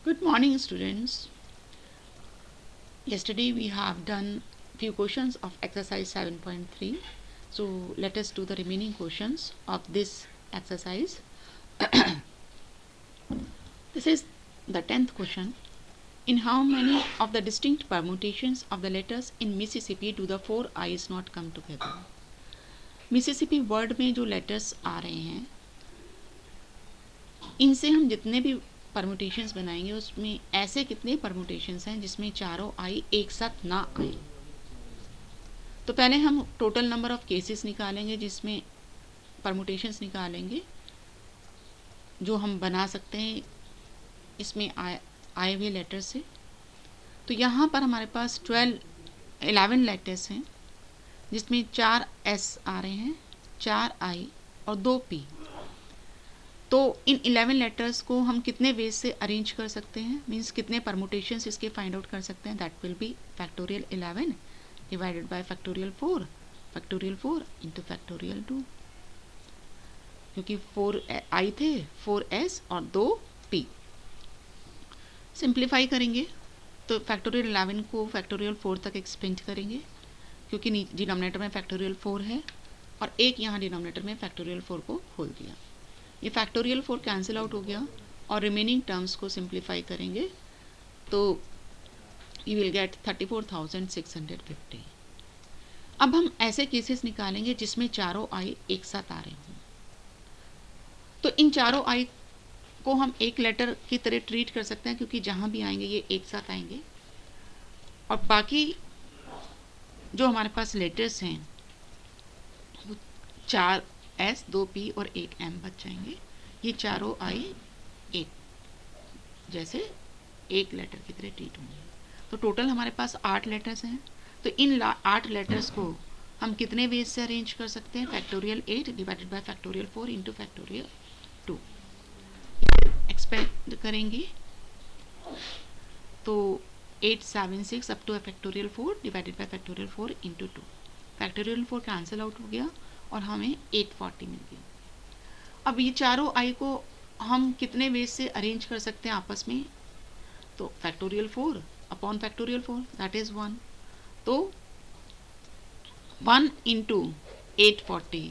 Good morning, students. Yesterday we have done few questions of exercise 7.3. So let us do the remaining questions of this exercise. This is the 10th question. In how many of the distinct permutations of the letters in Mississippi do the four I's not come together? Mississippi word में जो letters आ रहे हैं इनसे हम जितने भी permutations बनाएंगे उसमें ऐसे कितने परमुटेशंस हैं जिसमें चारों आई एक साथ ना आए। तो पहले हम टोटल नंबर ऑफ केसेस निकालेंगे जिसमें परमुटेशंस निकालेंगे जो हम बना सकते हैं इसमें आए हुए लेटर से। तो यहाँ पर हमारे पास 11 लेटर्स हैं जिसमें 4 एस आ रहे हैं, 4 आई और 2 पी। तो इन 11 लेटर्स को हम कितने वेज से अरेंज कर सकते हैं, मीन्स कितने परमुटेशंस इसके फाइंड आउट कर सकते हैं। That will be factorial 11 divided by factorial 4 into factorial 2, क्योंकि 4 आई थे, 4 एस और 2 पी। सिंप्लीफाई करेंगे तो फैक्टोरियल 11 को फैक्टोरियल 4 तक एक्सपेंड करेंगे क्योंकि डिनोमिनेटर में फैक्टोरियल 4 है और एक यहाँ डिनोमिनेटर में फैक्टोरियल 4 को खोल दिया। ये फैक्टोरियल 4 कैंसिल आउट हो गया और रिमेनिंग टर्म्स को सिंप्लीफाई करेंगे तो यू विल गेट 34,650। अब हम ऐसे केसेस निकालेंगे जिसमें चारों आई एक साथ आ रहे हों। तो इन चारों आई को हम एक लेटर की तरह ट्रीट कर सकते हैं क्योंकि जहाँ भी आएंगे ये एक साथ आएंगे और बाकी जो हमारे पास लेटर्स हैं वो 4 एस, 2 पी और 1 एम बच जाएंगे। ये चारों आई एक जैसे एक लेटर की तरह ट्रीट होंगे। तो टोटल हमारे पास 8 लेटर्स हैं। तो इन 8 लेटर्स को हम कितने वेज से अरेंज कर सकते हैं? Factorial 8 divided by factorial 4 into factorial 2 expand करेंगे तो 876 up two factorial 4 divided by factorial 4 into 2। Factorial 4 cancel out हो गया और हमें 840 मिल गया। अब ये चारों आई को हम कितने वेज से अरेंज कर सकते हैं आपस में? तो factorial 4 upon factorial 4 that is 1। तो 1 इंटू 840,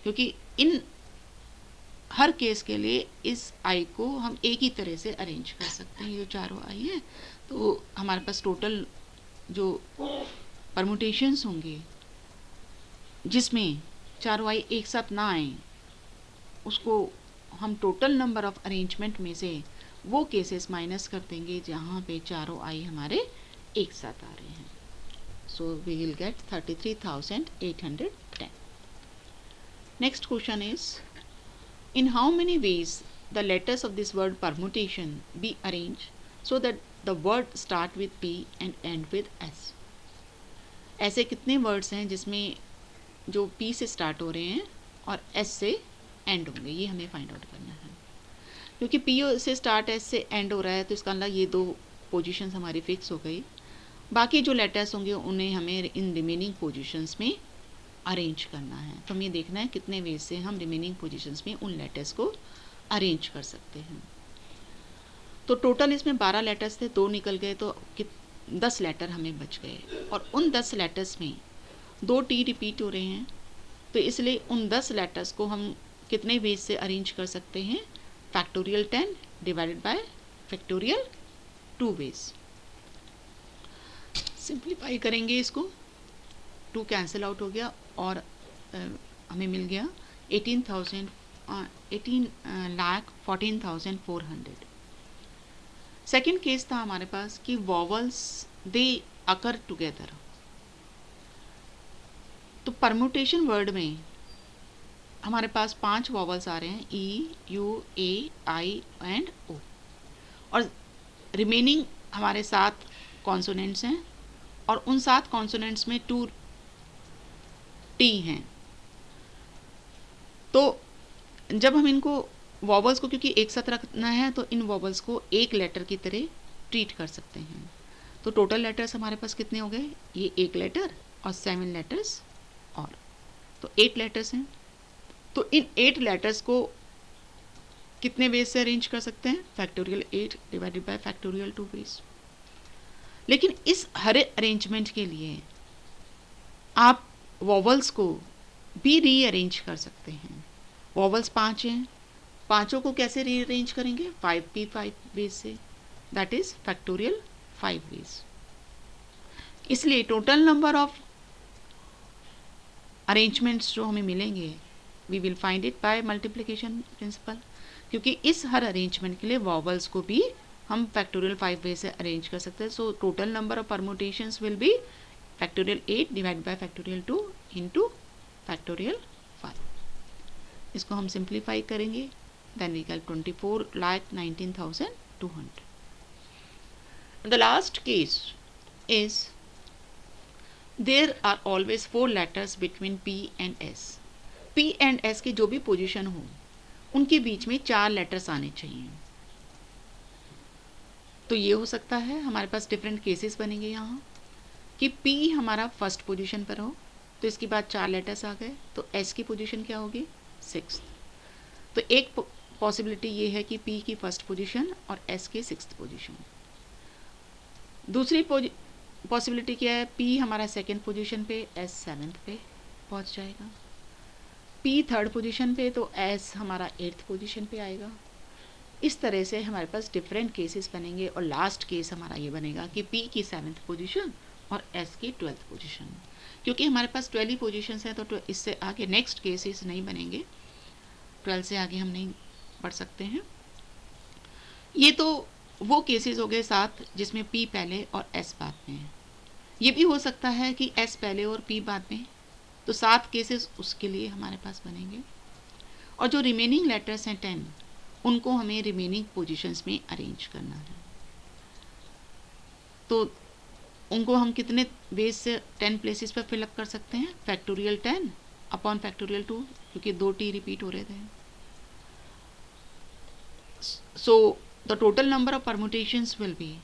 क्योंकि इन हर केस के लिए इस आई को हम एक ही तरह से अरेंज कर सकते हैं। ये जो चारों आई है तो हमारे पास टोटल जो परमुटेशंस होंगे जिसमें चारों आई एक साथ ना आए उसको हम टोटल नंबर ऑफ अरेंजमेंट में से वो केसेस माइनस कर देंगे जहाँ पे चारों आई हमारे एक साथ आ रहे हैं। So we will get 33,810। Next question is in how many ways the letters of this word permutation be arrange so that the word start with P and end with S. ऐसे कितने वर्ड्स हैं जिसमें जो P से start हो रहे हैं और एस से एंड होंगे, ये हमें फाइंड आउट करना है। क्योंकि पी से स्टार्ट एस से एंड हो रहा है तो इसका मतलब ये 2 पोजीशंस हमारी फिक्स हो गई। बाकी जो लेटर्स होंगे उन्हें हमें इन रिमेनिंग पोजीशंस में अरेंज करना है। तो हमें देखना है कितने वेज से हम रिमेनिंग पोजीशंस में उन लेटर्स को अरेंज कर सकते हैं। तो टोटल इसमें 12 लेटर्स थे, 2 निकल गए तो 10 लेटर हमें बच गए और उन 10 लेटर्स में 2 टी रिपीट हो रहे हैं तो इसलिए उन 10 लेटर्स को हम कितने वेज से अरेंज कर सकते हैं? Factorial 10 divided by factorial 2 ways. Simplify करेंगे इसको, 2 कैंसिल आउट हो गया और हमें मिल गया 18,14,400। सेकेंड केस था हमारे पास कि वॉवल्स दे अकर टुगेदर। तो परमुटेशन वर्ड में हमारे पास 5 वॉवल्स आ रहे हैं, ई, यू, ए, आई एंड ओ, और रिमेनिंग हमारे 7 कॉन्सोनेंट्स हैं और उन 7 कॉन्सोनेंट्स में 2 टी हैं। तो जब हम इनको वॉवल्स को क्योंकि एक साथ रखना है तो इन वॉवल्स को एक लेटर की तरह ट्रीट कर सकते हैं। तो टोटल लेटर्स हमारे पास कितने हो गए? ये एक लेटर और 7 लेटर्स और तो 8 लेटर्स हैं। तो इन 8 लेटर्स को कितने वेज से अरेंज कर सकते हैं? Factorial 8 divided by factorial 2 ways. लेकिन इस हर अरेंजमेंट के लिए आप वॉवल्स को भी रीअरेंज कर सकते हैं। वॉवल्स 5 हैं, पांचों को कैसे रीअरेंज करेंगे? 5p5 वेज से, दैट इज फैक्टोरियल 5 वेज। इसलिए टोटल नंबर ऑफ अरेंजमेंट्स जो हमें मिलेंगे we will find it by multiplication principle, क्योंकि इस हर अरेंजमेंट के लिए वॉवल्स को भी हम फैक्टोरियल 5 वे से अरेंज कर सकते हैं। So total number of permutations will be factorial 8 divide by factorial 2 into factorial 5। इसको हम सिंप्लीफाई करेंगे, then we get 24,19,200। The last case is there are always 4 letters between P and S। P and S की जो भी position हो उनके बीच में 4 letters आने चाहिए। तो ये हो सकता है, हमारे पास डिफरेंट केसेस बनेंगे यहाँ कि P हमारा फर्स्ट पोजीशन पर हो तो इसके बाद 4 लेटर्स आ गए, तो S की पोजीशन क्या होगी? 6th। तो एक पॉसिबिलिटी ये है कि P की फर्स्ट पोजीशन और S की 6th पोजीशन। दूसरी पॉसिबिलिटी क्या है? P हमारा सेकेंड पोजीशन पे, S 7th पे पहुँच जाएगा। P थर्ड पोजीशन पे तो S हमारा 8th पोजीशन पे आएगा। इस तरह से हमारे पास डिफरेंट केसेस बनेंगे और लास्ट केस हमारा ये बनेगा कि P की 7th पोजीशन और S की 12th पोजीशन। क्योंकि हमारे पास 12 ही पोजीशंस हैं तो इससे आगे नेक्स्ट केसेस नहीं बनेंगे, 12 से आगे हम नहीं बढ़ सकते हैं। ये तो वो केसेस हो गए 7 जिसमें P पहले और S बाद में है। ये भी हो सकता है कि S पहले और P बाद में, तो 7 केसेस उसके लिए हमारे पास बनेंगे। और जो रिमेनिंग लेटर्स हैं 10, उनको हमें रिमेनिंग पोजीशंस में अरेंज करना है। तो उनको हम कितने वेज से 10 प्लेसेस पर फिलअप कर सकते हैं? फैक्टोरियल 10 अपॉन फैक्टोरियल 2, क्योंकि 2 T रिपीट हो रहे थे। सो the total number of permutations will B,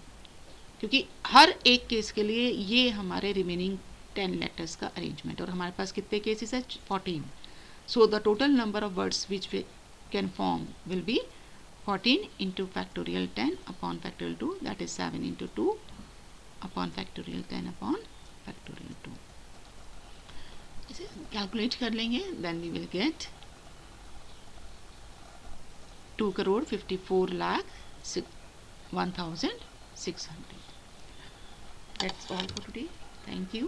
क्योंकि हर एक केस के लिए ये हमारे रिमेनिंग 10 लेटर्स का अरेंजमेंट, और हमारे पास कितने केसेस है? 14। So the total number of words which we can form will be 14 into factorial 10 upon factorial 2, that is 7 into 2 upon factorial 10 upon factorial 2। इसे कैलकुलेट कर लेंगे, then we will get 2,54,01,600। That's all for today. Thank you.